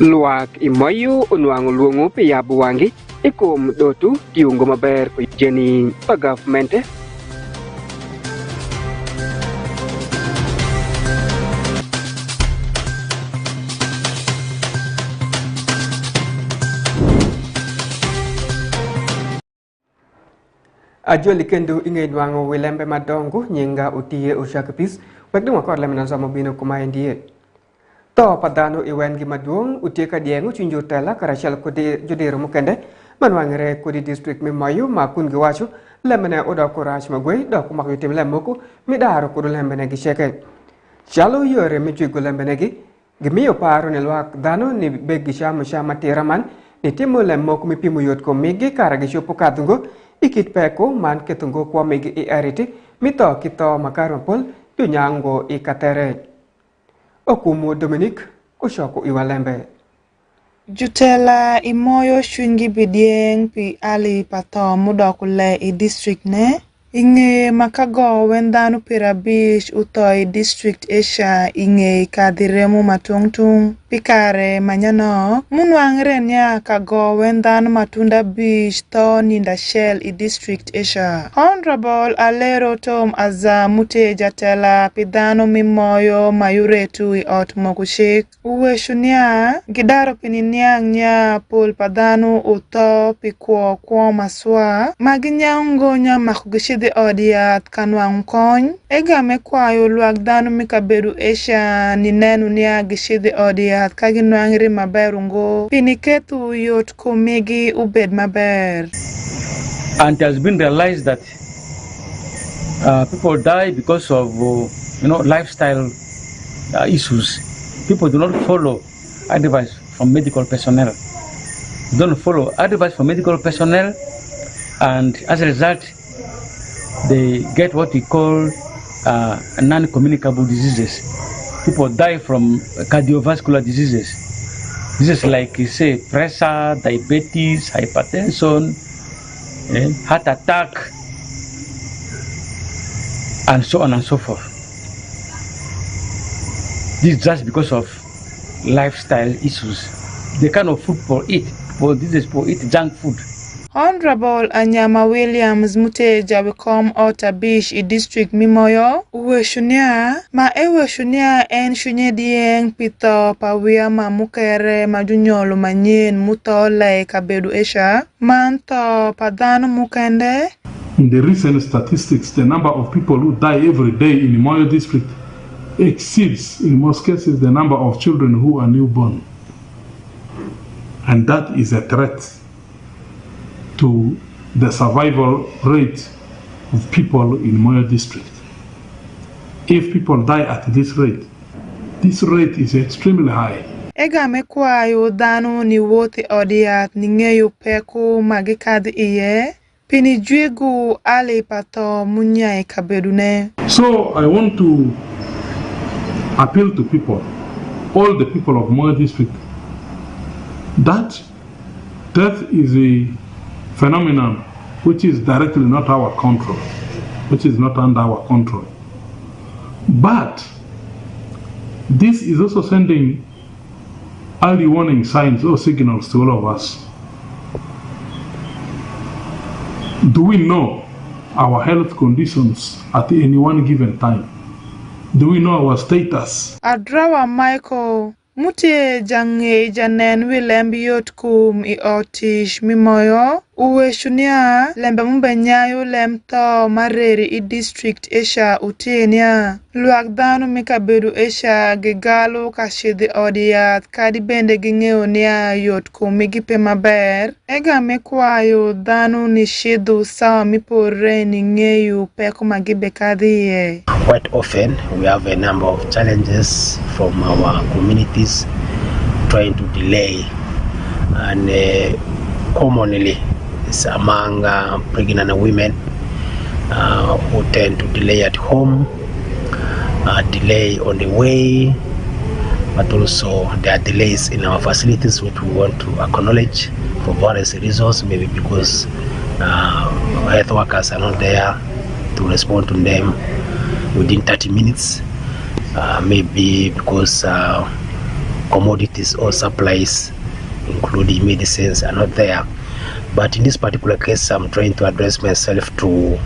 Luak imoyo unwango luongo pe yabu wangi ikum dotu tiungo maber ko jeni pa government ajo likendo inge nwango welembe madongo nyinga utie ushakapis wekdo makor lemna zamo bino kumaendie to padano iwen gi maduong utieka diengo chinjo tela karachal kodi jodero mukende manwangre kodi district me mayu makun gwacho lemene oda korach magwe do ko makyutim lemoko midaro ko lembene gi cheke chalo yore mi jigo lembene gi gimiyo paro ne lwak dano ni begi shama teraman ni timo lemoko mi pimo yot ko migi karagi chopo kadungo ikit peko man ketungo kwa migi I ariti mito kito makarapol tunyango ikatere Okumu Dominic Ushoko Iwalembe Jutela imoyo shungi bidieng pi ali pato mudokule I district ne inge makago wendanu pirabish utoi district Asia inge kadiremu matungtung pikare manyano munwangre nya kago wendanu matunda bish to ninda shell I district Asia Honorable Alero Tom Aza mute jatela pidano mimoyo mayuretu I ot mokushik uwe shunia gidaro pininiang nya pul padano uto pikwo kwa maswa maginyango nya makugishide odiat kanwang kony egame kwayo luak dano mikabedu Asia ni nenu nia gishide odiat kaginwangri maberungo piniketu yot komigi ubed maber. And it has been realized that people die because of lifestyle issues. People do not follow advice from medical personnel. They don't follow advice from medical personnel, and as a result, they get what we call non-communicable diseases. People die from cardiovascular diseases. Diseases like, say, pressure, diabetes, hypertension, heart attack, and so on and so forth. This is just because of lifestyle issues. The kind of food people eat. People eat junk food. Honorable Anyama Williams muteja wikom otabish I district mimoyo uwe shunia ma ewe shunia en shunye dieng pito pawia ma mukere majunyolo manyen muto le kabedu Asia manto padano mukende. In the recent statistics, the number of people who die every day in the Moyo district exceeds in most cases the number of children who are newborn, and that is a threat to the survival rate of people in Moyo district. If people die at this rate is extremely high. Egame kwayo dano ni wothi odiat ningeyo peko magikadhi iye pini jwigu ali pato munyai kabedune. So I want to appeal to people, all the people of Moyo district, that death is a phenomenon which is directly not our control, which is not under our control. But this is also sending early warning signs or signals to all of us. Do we know our health conditions at any one given time? Do we know our status? Adrawa Michael Mutie jange janen LEMB yot kum I otish mimoyo uwe shunia lembe mbenyayo LEMB to mareri I district Asia utienia luak dano mikabedu Asia gigalo kashidi odiat kadi bende gingeo nia yot kum migipe maber ega mekwayo dano ni shidu sawa mipore ni ngeyu peko magibe kadhiye. Quite often we have a number of challenges from our communities trying to delay, and commonly it's among pregnant women who tend to delay at home, delay on the way, but also there are delays in our facilities which we want to acknowledge for various reasons, maybe because health workers are not there to respond to them within 30 minutes, maybe because commodities or supplies, including medicines, are not there. But in this particular case, I'm trying to address myself to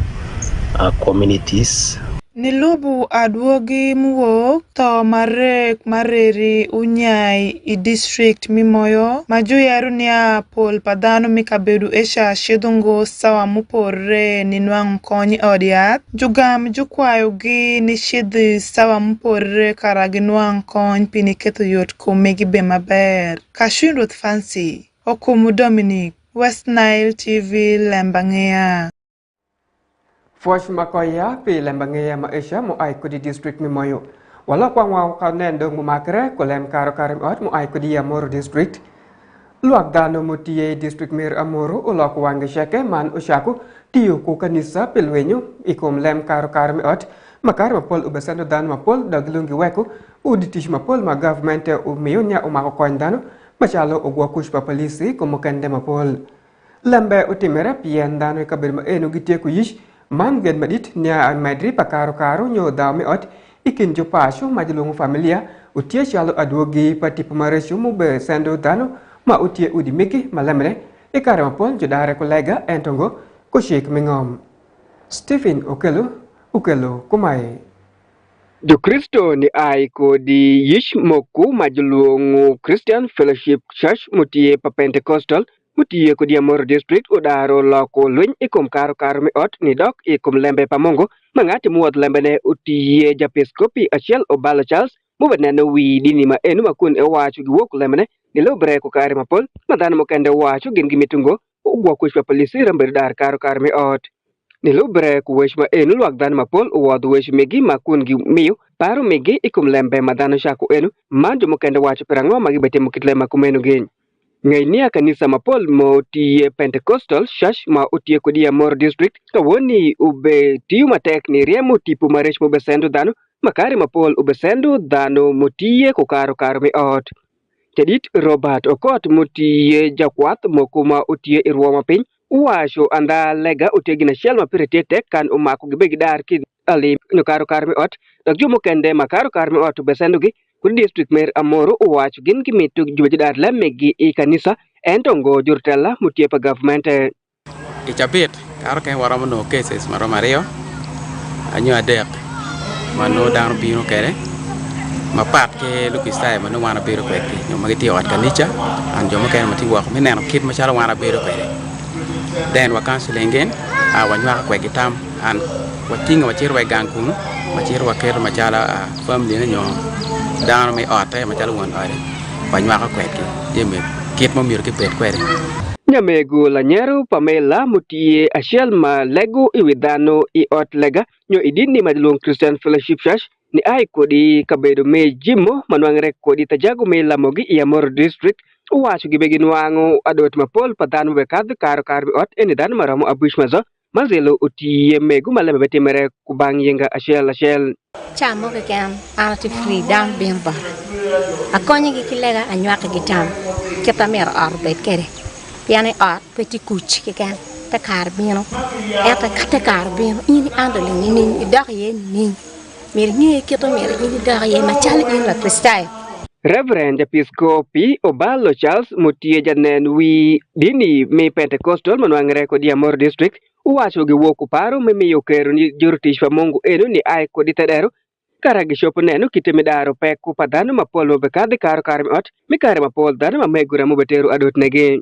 communities. Nilubu adwogi muwok to marek mareri unyai I district mimoyo majuyaru niya pol padano mikabedu esha shidungo sawa mupore ninwang konyi odiat jugam jukwayo gi ni shidi sawa mupore karagi nwang kony piniketo yot kumegi be maber Kashun Ruth Fancy Okumu Dominic West Nile TV LEMB ANGEYA Fosh makoya pi LEMB ANGEYA maisha mo ay kudi district mimoyo. Wala kwa ngwaw kaunendo mo makre ko lem karo karim ot mo ay kudi Amoro district. Luak dano mo tiye district mayor Amoro ulok wange sheke man ushaku tiyo ku kanisa pilwenyo ikom lem karo karim ot makar mapol ubesando dano mapol daglungi weku uditish mapol ma government umiyo nya umako koin dano machalo ugwa kushpa polisi kumukende mapol. Lembe utimera pien dano ikabirma enu gitie ku yish man gen madit nya madri pakaro karo nyo dame ot ikin jopasho majulungu familia utie chalo adwogi pati pamaresho mube sendo dano ma utie udi miki malemre ikare mapol jodare kolega entongo kushik mingom Stephen Okelo kumae Jo Kristo ni ai ko di yish moku majulungu Christian Fellowship Church mutie pa Pentecostal mutie ko di Amoro district udaro loko luny ikom karo mi ot ni dok ikom lembe pamongo mangati muot lembe ne utie japiskopi achiel Obalo Charles mubeneno wi dini ma enu makun wacho giwok lembe ne ni lobre ko kare mapol madano mokende wacho gin gimitungo ugwa kushpa polisi ramber dar karo mi ot ni lobre ku wesh ma enu luak dan mapol uwad wesh megi makun gi miyo paro megi ikum lembe madano shaku enu manjo mokende wacho perango magi bete mukitle makumenu gen ngai nia kanisa mapol mo tie Pentecostal Church ma utie ko di Amoro district ka woni ube tiu matek ni riemo tipu maresh mo besendo dano makari mapol ubesendo dano motie ko karo mi ot Tedit Robert Okot mutie jakwath mokuma utie irwoma piny uwasho anda lega utegina shel mapirete kan umako gibegi dar ki ali nyokaro mi ot dak jumo kende makaro mi ot besendugi kudi district mayor Amoro uwacho gin gimitu jubeji dar lemegi I kanisa entongo jurtela mutie pa government Ichabit karo ke waramo no cases maro mario anyo adek mano dano bino kere mapat ke lukistai mano wana biro kweki no magiti wat kanicha anjo mokene mati wako meneno kit machalo wana biro kwere den wa counseling gen wanywa kweki tam an watinga wachiro wa gankunu wachiro wa kero machala family ne nyo dano me ote machalo won ore wanywa kweki yeme kit mo miro ke pet kwere Nyamegu la nyeru Pamela mutie achiel ma lego iwidhano I ot lega nyo idini madilong Christian Fellowship Church ni ai kodi kabedo me jimo manwangre kodi tajago me lamogi I Amoro district uwacho gibegi nwango adot mapol padano bekadh karo mi ot eni dano maramo abush mazo mazelo utie megu maleme betimere kubang yenga achiel Chamo ke kan anati freedom bien bar akonyi gi kilega anywaka gitam keta mer arbet kere piane art peti kuch ke kan ta karbino eta kata karbino ini andole ni dak ye ni mer ni keto mer ni dak ye machal in la prestai Reverend Episcopi Obalo Charles mutie janen wi dini me Pentecostal manwangre ko di Amoro district uwacho gi woku paro me miyo kero ni jurtish pa Mungu enu ni ai ko di tedero karagi shopo nenu kitemi daro peku padano mapol mo bekadhi karo mi ot mikare mapol dano mamegura mo beteru adot nege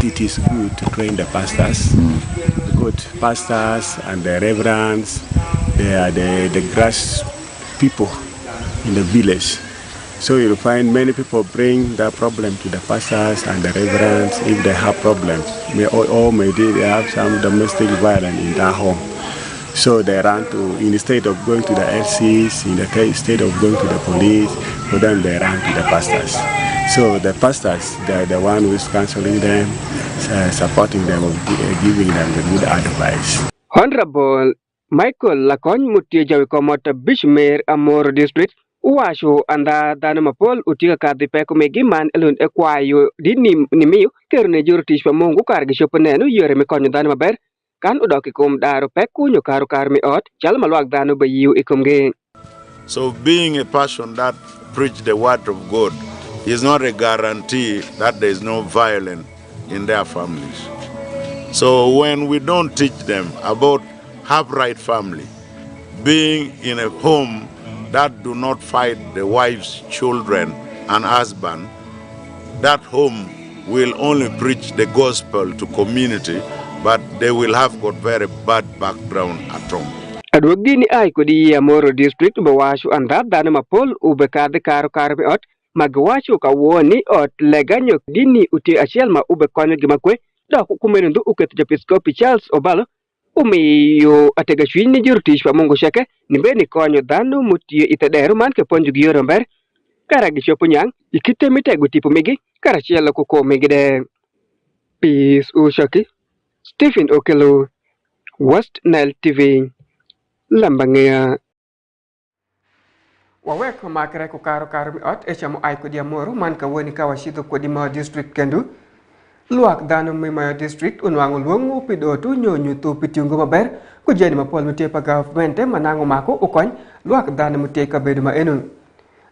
It is good to train the pastors. Good pastors and the reverends, they are the grass people in the village. So you'll find many people bring their problem to the pastors and the reverends if they have problems. Maybe they have some domestic violence in their home. So they run to, instead of going to the LCs, instead of going to the police, but then they run to the pastors. So the pastors, they're the one who is counseling them, supporting them, giving them the good advice. Honorable Michael Lakon mutie jawi komota Bishmer Amoro district uwasho anda dano mapol utiga kadhi peko megi man elun ekwayo dini nimiyo kerne jurtish pa Mungu kargi shopo nenu yore me konyo dano maber kan udoki kum daro peku nyokaro mi ot chal malwak dano bayiu ikum ge. So being a person that preach the word of God is not a guarantee that there is no violence in their families. So when we don't teach them about upright family, being in a home that do not fight the wives, children, and husband, that home will only preach the gospel to community, but they will have got very bad background at home. Adwogini ay kodi ya Moro district bawashu andad dana mapol ubekade karo karbi ot magwashu ka woni ot leganyo dini uti achiel ma ube konyo gimakwe da kukumenundu uket Episcopi Charles Obalo umiyo atega chwini jurutish pa Mungu sheke nimbeni konyo dhanu mutiyo itedero man ke ponju giyoro mber kara gishopo nyang ikite mitego tipo migi kara chielo kuko migi de Peace Ushaki Stephen Okelo West Nile TV LEMB ANGEYA wawek makere ko karo mi ot e chamo ay ko dia moro man ka woni ka washido ko di ma district kendu luak dano mi ma district unwango luongo pido tu nyonyu to pitungo maber ko jeni ma pol mite pa government manango mako ukony luak dano mite ka bedu ma enu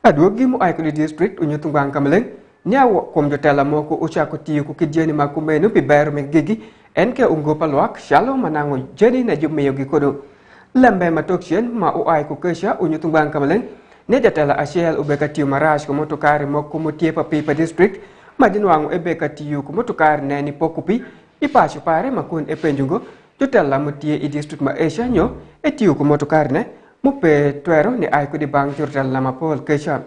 adwogi mu ay ko di district unyutu bang kameleng nyawo kom jotela moko ucha ko tiyo ko kidjeni ma ko menu pi ber mi gigi enke ungo pa luak shalo manango jeni na jumeyo gi kodo lembe matokchen ma u ay ko kesha unyutu bang kameleng nejatela achiel ubekatiyo marach ko motokari moko motie pa pipa district madinwango ebekatiyo ko motokari neni pokupi ipacho pare makun epenjungo jotela motie i district ma Asia nyo etiyo ko motokari ne mupe twero ni ay ko di bang jotela mapol kesha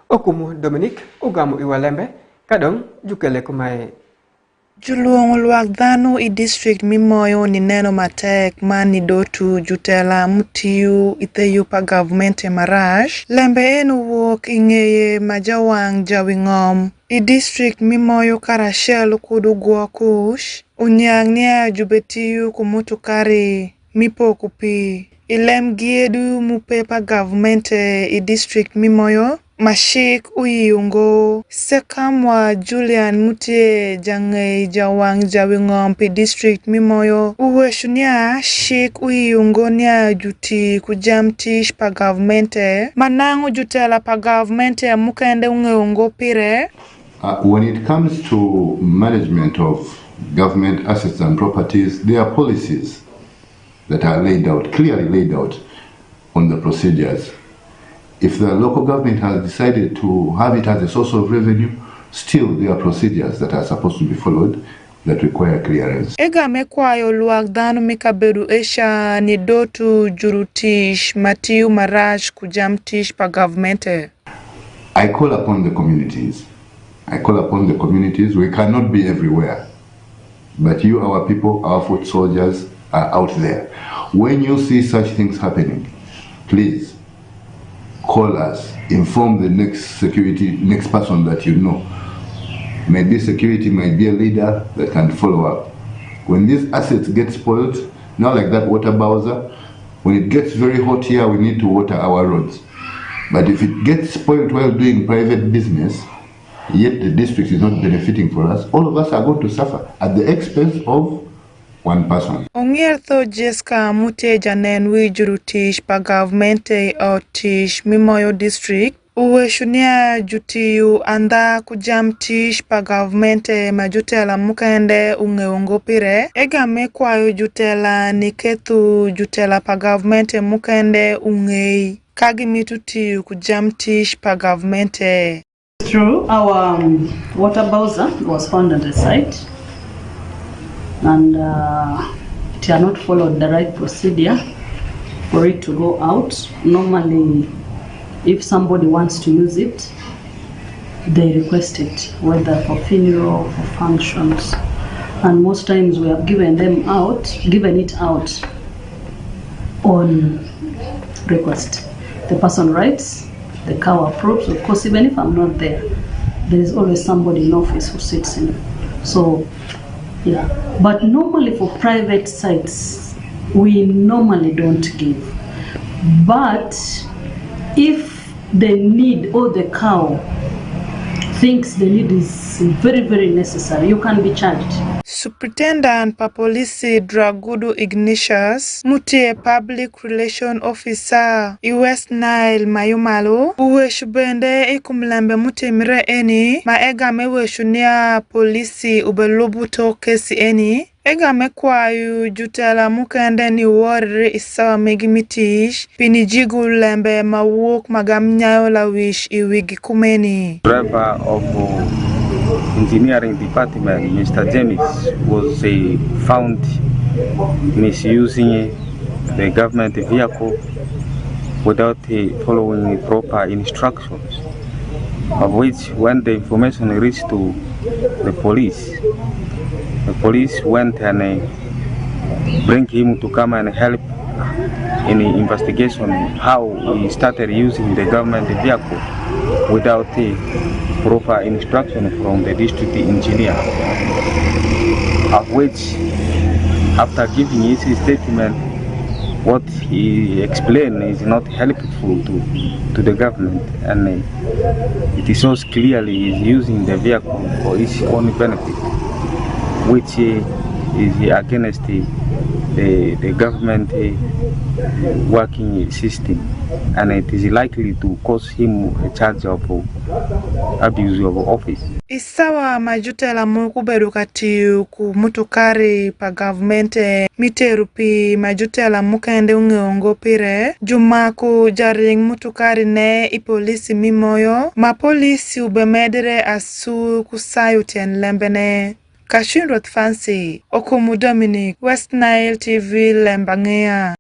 okumu Dominic ugamu iwalembe kadong jukele kumae Juluong luak dhano i district mimoyo ni neno matek mani dotu jutela mutiyu itheyu pa government marash lembe enu wok ingeye majawang jawingom i district mimoyo karashel kudu guakush unyang nia jubetiyu kumutukari mipo kupi ilem giedu mupe pa government i district mimoyo Mashik uyungo sekamwa Julian mutie jangai jawang jawingom pi district mimoyo uweshunia shik uyungo nia juti kujamtish pa governmente manangu jutela pa governmente mukende ungeungo pire. When it comes to management of government assets and properties, there are policies that are laid out, clearly laid out on the procedures. If the local government has decided to have it as a source of revenue, still there are procedures that are supposed to be followed that require clearance. Ega mekwayo luak dhano mikabedu esha ni dotu jurutish matiu marash kujamtish pa governmente. I call upon the communities. We cannot be everywhere. But you, our people, our foot soldiers are out there. When you see such things happening, please call us, inform the next person that you know. Maybe security might be a leader that can follow up. When these assets get spoiled, not like that water bowser, when it gets very hot here, we need to water our roads. But if it gets spoiled while doing private business, yet the district is not benefiting for us, all of us are going to suffer at the expense of one person. Ongiertho Jeska mute janen wijurutish pa governmente otish mimoyo district uweshunia jutiyu anda kujamtish pa governmente majutela mukende ungeungo pire ega mekwayo jutela nikethu jutela pa governmente mukende ungei kagimitutiyu kujamtish pa governmente. True, our water bowser was found on the site and it had not followed the right procedure for it to go out. Normally, if somebody wants to use it, they request it, whether for funeral, for functions, and most times we have given it out on request. The person writes, the cow approves. Of course, even if I'm not there, there is always somebody in office who sits in. So, yeah. But normally for private sites, we normally don't give. But if the need or the cow thinks the need is very, very necessary, you can be charged. Superintendent pa polisi Dragudo Ignatius, mutie public relation officer i West Nile Mayumalo, uweshu bende ikumlembe mutie mire eni, ma egame weshu nia polisi ubelubuto kesi eni, egame kwayu jutela mukende ni warri isawa megimitish, pini jigu lembe mawuk magamnyayo la wish iwigi kumeni. Driver of engineering department, Mr. James, was found misusing the government vehicle without following proper instructions, of which when the information reached to the police went and bring him to come and help in the investigation how he started using the government vehicle without proper instruction from the district engineer, of which after giving his statement, what he explained is not helpful to the government, and it shows clearly he is using the vehicle for his own benefit, which is against the government working system, and it is likely to cause him a charge of abuse of office. Isawa majutela mukubedu kati ku mutukari pa government miterupi majutela mukende ungeongo pire jumaku jaring mutukari ne ipolisi mimoyo ma polisi ubemedere asu kusayu tien lembene. Kashindrot Fancy, Okumu Dominic, West Nile TV, LEMB ANGEYA.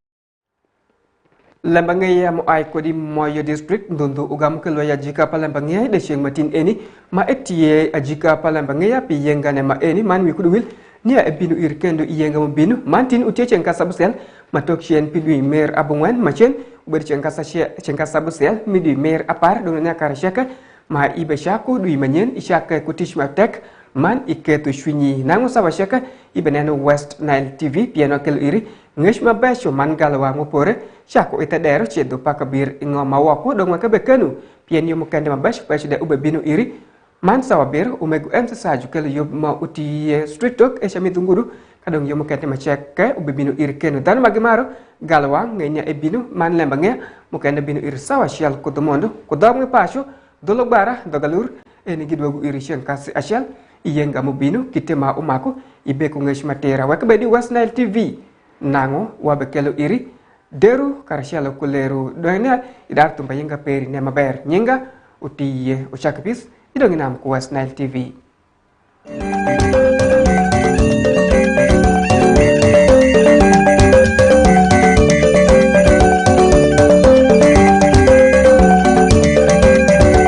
LEMB ANGEYA mo ay kodi moyo district ndundu ugam keloya jika pa LEMB ANGEYA de sheng matin eni ma etie ajika pa LEMB ANGEYA pi yenga ne ma eni man wi kuduwil nia ebinu irkendo iyenga mo binu mantin utie chenka sabusel matok chen pidui mer abungwen machen uber chenka sabusel midi mer apar donanya karashaka ma ibeshaku dui manyen ishaka kutish matek man iketu shwinyi nangu sabashaka ibeneno West Nile TV piano kel iri ngeshma basho man galwa ngopore shako itadero chedo pakabir ingoma wako dongwa kabekenu piano mukande mabash basho de ubebinu iri man sawabir umegu emsasaju kel yob ma uti street talk esha mitunguru kadong yo mukande macheke ubebinu iri kenu dan magimaro galwa ngenya ebinu man LEMB ANGEYA mukande binu iri sawa shal kudomondo kudamwe pasho dologbara dogalur eni gidwagu iri shenkasi ashal iyenga mubinu kitema umaku ibeku ngeshmatera wakabedi West Nile TV nango wabekelo iri deru karashalo kuleru doina idar tumba yenga peri nema ber nyinga utiye uchakapis idonginam ku West Nile TV.